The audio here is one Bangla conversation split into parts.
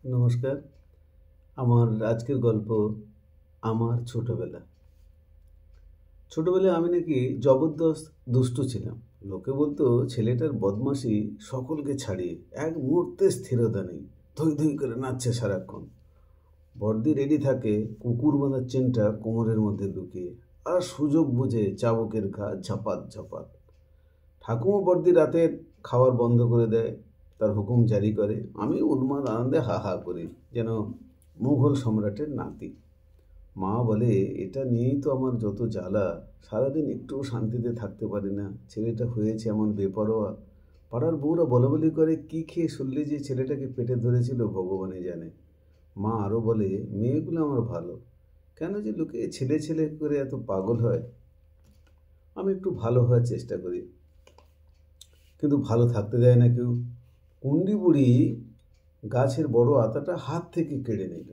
নমস্কার। আমার আজকের গল্প আমার ছোটবেলা। ছোটবেলায় আমি নাকি জবরদস্ত দুষ্টু ছিলাম। লোকে বলতো ছেলেটার বদমাশি সকলকে ছাড়িয়ে এক মুহূর্তে স্থিরতা নেই, ধুই ধুই করে নাচছে সারাক্ষণ। বড়দি রেডি থাকে কুকুর বাঁধার চেনটা কোমরের মধ্যে লুকিয়ে, আর সুযোগ বুঝে চাবুকের ঘা ঝাপাত ঝাপাত। ঠাকুমা বড়দি রাতের খাবার বন্ধ করে দেয়, তার হুকুম জারি করে। আমি উন্মাদ আনন্দে হা হা করি, যেন মুঘল সম্রাটের নাতি। মা বলে, এটা নিয়েই তো আমার যত জ্বালা। সারাদিন একটুও শান্তিতে থাকতে পারি না, ছেলেটা হয়েছে এমন বেপরোয়া। পাড়ার বউরা বলাবলি করে, কি খেয়ে শুনলে যে ছেলেটাকে পেটে ধরেছিল ভগবানই জানে। মা আরও বলে, মেয়েগুলো আমার ভালো, কেন যে লোকে ছেলে ছেলে করে এত পাগল হয়। আমি একটু ভালো হওয়ার চেষ্টা করি, কিন্তু ভালো থাকতে দেয় না কেউ। কুন্ডি বুড়ি গাছের বড় আতাটা হাত থেকে কেড়ে নিল।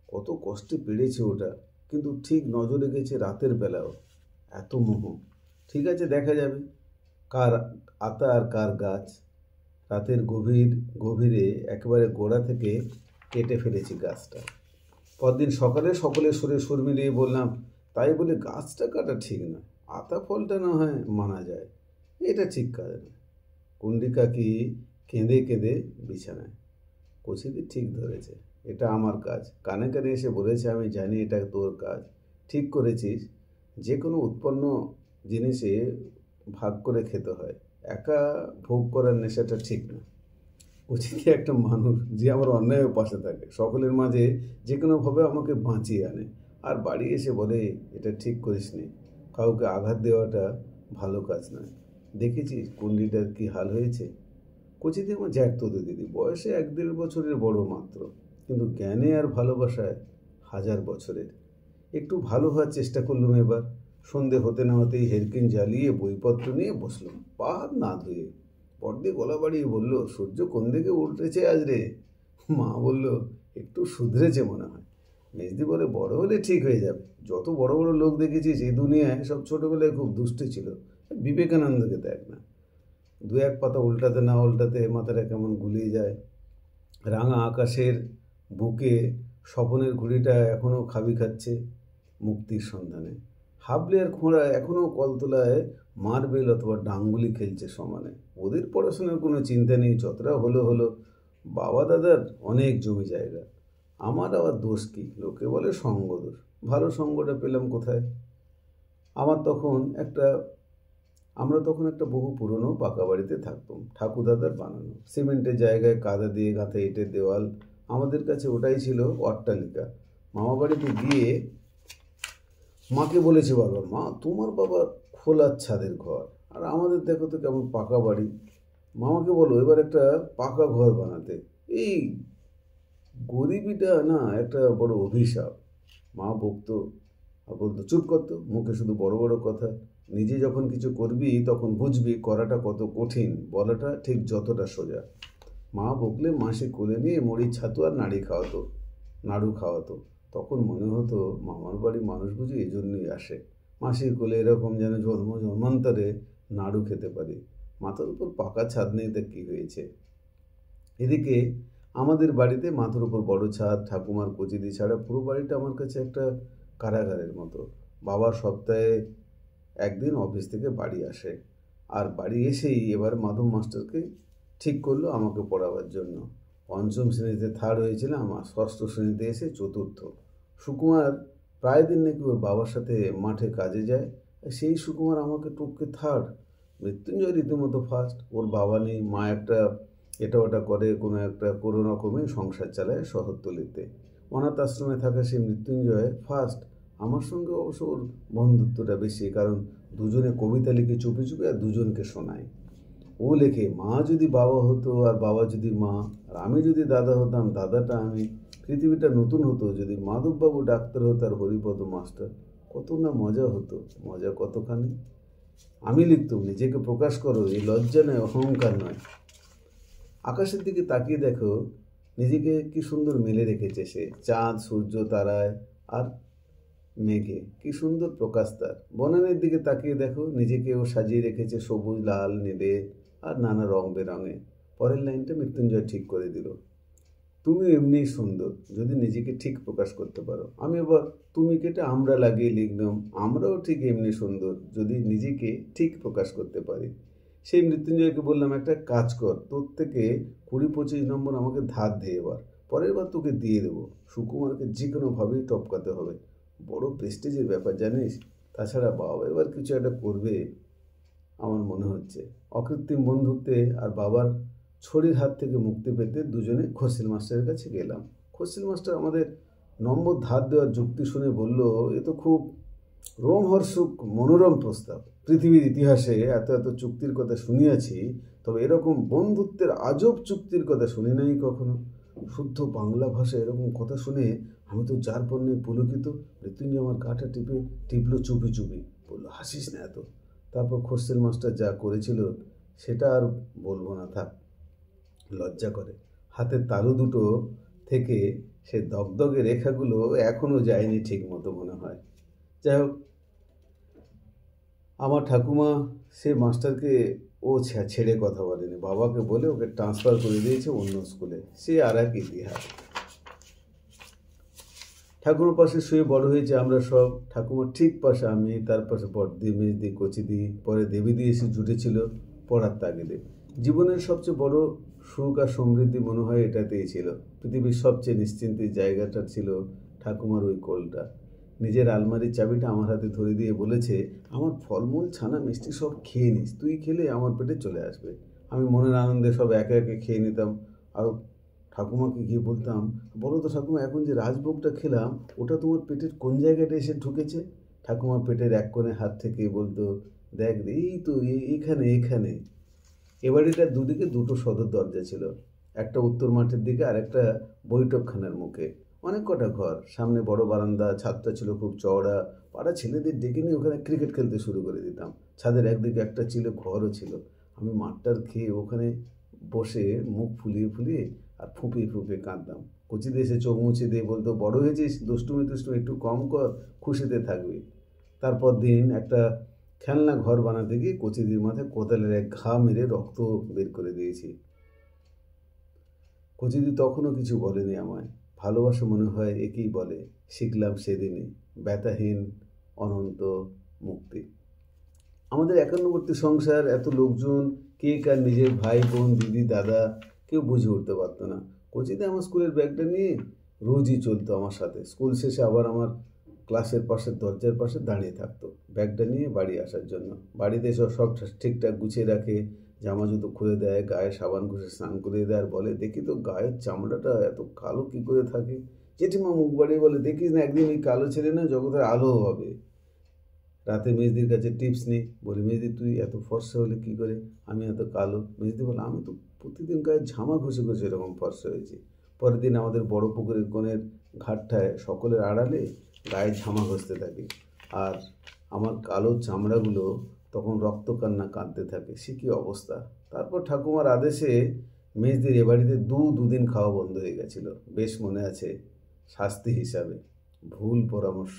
কত কষ্টে পেড়েছে ওটা, কিন্তু ঠিক নজরে গেছে রাতের বেলাও। এত মোহ! ঠিক আছে, দেখা যাবে কার আতা আর কার গাছ। রাতের গভীরে একেবারে গোড়া থেকে কেটে ফেলেছি গাছটা। পরদিন সকালে সকলের সুরে সুর মিলিয়ে বললাম, তাই বলে গাছটা কাটা ঠিক না, আতা ফলটা না হয় মানা যায়, এটা ঠিক কাজ না। কুন্ডি কাকি কেঁদে কেঁদে বিছানায়। কচিদি ঠিক ধরেছে, এটা আমার কাজ। কানে কানে এসে বলেছে, আমি জানি এটা তোর কাজ। ঠিক করেছিস, যে কোনো উৎপন্ন জিনিসে ভাগ করে খেতে হয়, একা ভোগ করার নেশাটা ঠিক না। কচিদি একটা মানুষ যে আমার অন্যায়ের পাশে থাকে, সকলের মাঝে যে কোনোভাবে আমাকে বাঁচিয়ে আনে, আর বাড়ি এসে বলে, এটা ঠিক করিসনি। কাউকে আঘাত দেওয়াটা ভালো কাজ নয়। দেখেছিস কুন্ডিটার কি হাল হয়েছে? কচিতে আমার জ্যাঠতো দিদি, বয়সে 1-1.5 বছরের বড় মাত্র, কিন্তু জ্ঞানে আর ভালোবাসায় 1000 বছরের। একটু ভালো হওয়ার চেষ্টা করলুম এবার। সন্ধে হতে না হতেই হেরকিন জ্বালিয়ে বইপত্র নিয়ে বসলাম, পা হাত না ধুয়ে। বড়দি গলা বাড়িয়ে বলল, সূর্য কোন দিকে উল্টেছে আজ রে? মা বলল, একটু শুধরেছে মনে হয়। মেজদি বলে, বড় হলে ঠিক হয়ে যাবে। যত বড় বড় লোক দেখেছিস এই দুনিয়ায়, সব ছোটবেলায় খুব দুষ্টু ছিল। বিবেকানন্দকে দেখ না, 2-1 পাতা উল্টাতে না উল্টাতে মাথাটা কেমন গুলিয়ে যায়। রাঙা আকাশের বুকে স্বপনের ঘুড়িটা এখনও খাবি খাচ্ছে মুক্তির সন্ধানে। হাবলে আর খোঁড়া এখনও কলতলায় মার্বেল অথবা ডাঙ্গুলি খেলছে সমানে। ওদের পড়াশোনার কোনো চিন্তা নেই, যতটা হলো হলো। বাবা দাদার অনেক জমি জায়গা, আমার আবার দোষ কি? লোকে বলে সঙ্গ দোষ। ভালো সঙ্গটা পেলাম কোথায়? আমার তখন একটা আমরা তখন একটা বহু পুরনো পাকা বাড়িতে থাকতাম, ঠাকুরদাদার বানানো, সিমেন্টের জায়গায় কাদা দিয়ে গাঁথা ইটের দেওয়াল। আমাদের কাছে ওটাই ছিল অট্টালিকা। মামা বাড়িতে গিয়ে মাকে বলেছি বারবার, মা তোমার বাবার খোলার ছাদের ঘর, আর আমাদের দেখো তো কেমন পাকা বাড়ি। মামাকে বলো এবার একটা পাকা ঘর বানাতে। এই গরিবিটা না একটা বড় অভিশাপ। মা বকতো আর বলতো, চুপ করতো, মুখে শুধু বড় বড় কথা। নিজে যখন কিছু করবি তখন বুঝবি করাটা কত কঠিন, বলাটা ঠিক যতটা সোজা। মা বকলে মাসি কোলে নিয়ে মুড়ির ছাতু আর নাড়ু খাওয়াতো। তখন মনে হতো মামার বাড়ি মানুষ বুঝি এই জন্যই আসে, মাসির কোলে এরকম যেন জন্মান্তরে নাড়ু খেতে পারি। মাথার উপর পাকা ছাদ নেই তা কী হয়েছে? এদিকে আমাদের বাড়িতে মাথার উপর বড় ছাদ, ঠাকুমার কচিদি ছাড়া পুরো বাড়িটা আমার কাছে একটা কারাগারের মতো। বাবার সপ্তাহে একদিন অফিস থেকে বাড়ি আসে, আর বাড়ি এসেই এবার মাধব মাস্টারকে ঠিক করলো আমাকে পড়াবার জন্য। পঞ্চম শ্রেণীতে থার্ড হয়েছিলাম, আর ষষ্ঠ শ্রেণীতে এসে চতুর্থ। সুকুমার প্রায় দিন নাকি ওর বাবার সাথে মাঠে কাজে যায়, সেই সুকুমার আমাকে টপকে থার্ড। মৃত্যুঞ্জয় রীতিমতো ফার্স্ট। ওর বাবা নেই, মা একটা এটা ওটা করে কোনো রকমে সংসার চালায় শহরতলিতে। অনাথ আশ্রমে থাকা সেই মৃত্যুঞ্জয় ফার্স্ট। আমার সঙ্গে অবশ্য ওর বন্ধুত্বটা বেশি, কারণ দুজনে কবিতা লিখে চুপি চুপি আর দুজনকে শোনায়। ও লেখে, মা যদি বাবা হতো আর বাবা যদি মা, আর আমি যদি দাদা হতাম দাদাটা আমি, পৃথিবীটা নতুন হতো যদি মাধববাবু ডাক্তার হতো আর হরিপদ মাস্টার। কত না মজা হতো, মজা কতখানি। আমি লিখতুম, নিজেকে প্রকাশ করো, এই লজ্জা নয়, অহংকার নয়। আকাশের দিকে তাকিয়ে দেখো, নিজেকে কি সুন্দর মেলে রেখেছে সে, চাঁদ সূর্য তারায় আর মেঘে, কি সুন্দর প্রকাশ তার। বনানীর দিকে তাকিয়ে দেখো, নিজেকেও সাজিয়ে রেখেছে সবুজ লাল নীলে আর নানা রং বেরঙে। পরের লাইনটা মৃত্যুঞ্জয় ঠিক করে দিল, তুমি এমনিই সুন্দর যদি নিজেকে ঠিক প্রকাশ করতে পারো। আমি আবার তুমি কেটে আমরা লাগিয়ে লিখলাম, আমরাও ঠিক এমনি সুন্দর যদি নিজেকে ঠিক প্রকাশ করতে পারি। সেই মৃত্যুঞ্জয়কে বললাম, একটা কাজ কর, তোর থেকে 20-25 নম্বর আমাকে ধার দে, এবার পরের বার তোকে দিয়ে দেবো। সুকুমারকে যে কোনোভাবেই টপকাতে হবে, বড় প্রেস্টিজের ব্যাপার জানিস। তাছাড়া বাবা এবার কিছু একটা করবে আমার মনে হচ্ছে। অকৃত্রিম বন্ধুত্বে আর বাবার ছড়ির হাত থেকে মুক্তি পেতে দুজনে খসিল মাস্টারের কাছে গেলাম। খসিল মাস্টার আমাদের নম্বর ধার দেওয়ার যুক্তি শুনে বলল, এ তো খুব রোমহর্ষক মনোরম প্রস্তাব। পৃথিবীর ইতিহাসে এত এত চুক্তির কথা শুনিয়াছি, তবে এরকম বন্ধুত্বের আজব চুক্তির কথা শুনি নাই কখনো। শুদ্ধ বাংলা ভাষায় এরকম কথা শুনে আমি তো যার পণ্যে পুলকিত। মৃত্যুঞ্জয় আমার গাটা টিপলো চুপি চুপি, বললো, হাসিস না এত। তারপর খসিল মাস্টার যা করেছিল সেটা আর বলবো না, থাক, লজ্জা করে। হাতের তালু দুটো থেকে সে দগদগে রেখাগুলো এখনও যায়নি ঠিক মতো মনে হয়। যাই হোক, আমার ঠাকুমা সে মাস্টারকে ছেড়ে কথা বলেনি, বাবাকে বলে ওকে ট্রান্সফার করে দিয়েছে অন্য স্কুলে। সে আর এক ইতিহাস। ঠাকুমার পাশে শুয়ে বড় হয়েছে আমরা সব। ঠাকুমার ঠিক পাশে আমি, তার পাশে বড়দি, মেজদি, কচিদি, পরে দেবীদি এসে জুটেছিল পড়ার তাগিদে। জীবনের সবচেয়ে বড় সুখ আর সমৃদ্ধি মনে হয় এটাতেই ছিল। পৃথিবীর সবচেয়ে নিশ্চিন্তির জায়গাটা ছিল ঠাকুমার ওই কোলটা। নিজের আলমারির চাবিটা আমার হাতে ধরে দিয়ে বলেছে, আমার ফলমূল, ছানা, মিষ্টি সব খেয়ে নিস, তুই খেলে আমার পেটে চলে আসবে। আমি মনের আনন্দে সব একে একে খেয়ে নিতাম। আর ঠাকুমাকে গিয়ে বলতাম, বলো তো ঠাকুমা, এখন যে রাজভোগটা খেলাম ওটা তোমার পেটের কোন জায়গাটা এসে ঢুকেছে? ঠাকুমা পেটের এক কোণে হাত থেকে বলতো, দেখ রে, এই তো এখানে এখানে। এ বাড়িটার দুদিকে দুটো সদর দরজা ছিল, একটা উত্তর মাঠের দিকে আর একটা বৈঠকখানার মুখে। অনেক কটা ঘর, সামনে বড় বারান্দা, ছাদটা ছিল খুব চওড়া। পাড়া ছেলেদের ডেকে নিয়ে ওখানে ক্রিকেট খেলতে শুরু করে দিতাম। ছাদের একদিকে একটা ছিল ঘরও ছিল। আমি মাঠটার খেয়ে ওখানে বসে মুখ ফুলিয়ে ফুলিয়ে আর ফুঁপিয়ে ফুঁপিয়ে কাঁদতাম। কচিতে এসে চোখ মুছে দিয়ে বলতো, বড় হয়েছিস, দুষ্টুমি টুষ্টুমি একটু কম কর, খুশিতে থাকবি। তারপর দিন একটা খেলনা ঘর বানাতে গিয়ে কচিদির মাথায় কোদালের এক ঘা মেরে রক্ত বের করে দিয়েছি। কচিদি তখনও কিছু বলেনি আমায়। ভালোবাসা মনে হয় একেই বলে, শিখলাম সেদিনই। ব্যথাহীন অনন্ত মুক্তি। আমাদের একান্নবর্তী সংসার, এত লোকজন, কে কার নিজের ভাই বোন দিদি দাদা, কেউ বুঝে উঠতে পারতো না। কোচিতে আমার স্কুলের ব্যাগটা নিয়ে রোজই চলতো আমার সাথে। স্কুল শেষে আবার আমার ক্লাসের পাশের দরজার পাশে দাঁড়িয়ে থাকতো ব্যাগটা নিয়ে বাড়ি আসার জন্য। বাড়িতে এসে সব ঠিকঠাক গুছিয়ে রাখে, জামা জুতো খুলে দেয়, গায়ে সাবান ঘষে স্নান করিয়ে দেয়, আর বলে, দেখি তো গায়ের চামড়াটা এত কালো কী করে থাকে। জেঠিমা মুখ বাড়িয়ে বলে, দেখিস না, একদিন এই কালো ছেলে না জগতের আলো হবে। রাতে মেজদির কাছে টিপস নিই, বলি, মেজদি তুই এত ফর্সা হলে কী করে, আমি এত কালো। মেজদি বলে, আমি তো প্রতিদিন গায়ে ঝামা ঘষে ঘষে এরকম ফর্সা হয়েছি। পরের দিন আমাদের বড় পুকুরের কোণের ঘাটটায় সকলের আড়ালে গায়ে ঝামা ঘষতে থাকি, আর আমার কালো চামড়াগুলো তখন রক্তকান্না কাঁদতে থাকে। সে কী অবস্থা! তারপর ঠাকুমার আদেশে মেজদির এ বাড়িতে দুদিন খাওয়া বন্ধ হয়ে গেছিল। বেশ মনে আছে, শাস্তি হিসাবে। ভুল পরামর্শ।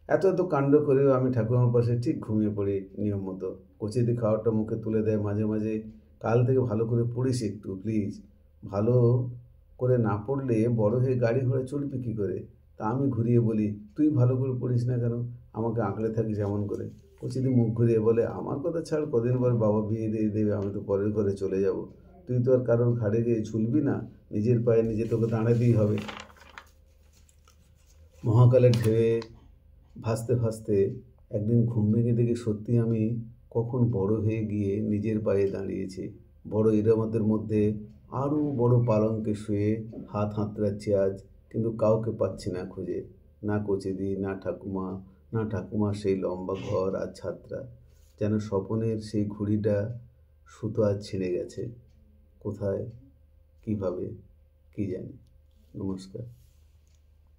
এত এত কাণ্ড করেও আমি ঠাকুমার পাশে ঠিক ঘুমিয়ে পড়ি নিয়ম মতো। কচিদি খাওয়ারটা মুখে তুলে দেয় মাঝে মাঝে, কাল থেকে ভালো করে পড়িস একটু প্লিজ। ভালো করে না পড়লে বড় হয়ে গাড়ি ঘোড়া চলবি কী করে? তা আমি ঘুরিয়ে বলি, তুই ভালো করে পড়িস না কেন, আমাকে আঁকড়ে থাকিস এমন করে? কচিদি মুখ ঘুরিয়ে বলে, আমার কথা ছাড়, কদিন পর বাবা বিয়ে দিয়ে দেবে, আমি তো পরের ঘরে চলে যাব। তুই তো আর কারোর ঘাড়ে গিয়ে ঝুলবি না, নিজের পায়ে নিজে তোকে দাঁড়াতেই হবে। মহাকালের ঢেউয়ে ভাসতে ভাসতে একদিন ঘুম ভেঙে দেখি সত্যি আমি কখন বড় হয়ে গিয়ে নিজের পায়ে দাঁড়িয়েছি। বড় ইরামতের মধ্যে আরও বড় পালঙ্কে শুয়ে হাত হাতড়াচ্ছি আজ, কিন্তু কাউকে পাচ্ছি না খুঁজে। না কচিদি, না ঠাকুমা, না ঠাকুমার সেই লম্বা ঘর আর ছাত্রা। যেন স্বপনের সেই ঘুড়িটা সুতো আজ ছিঁড়ে গেছে। কোথায়, কিভাবে, কি জানি। নমস্কার।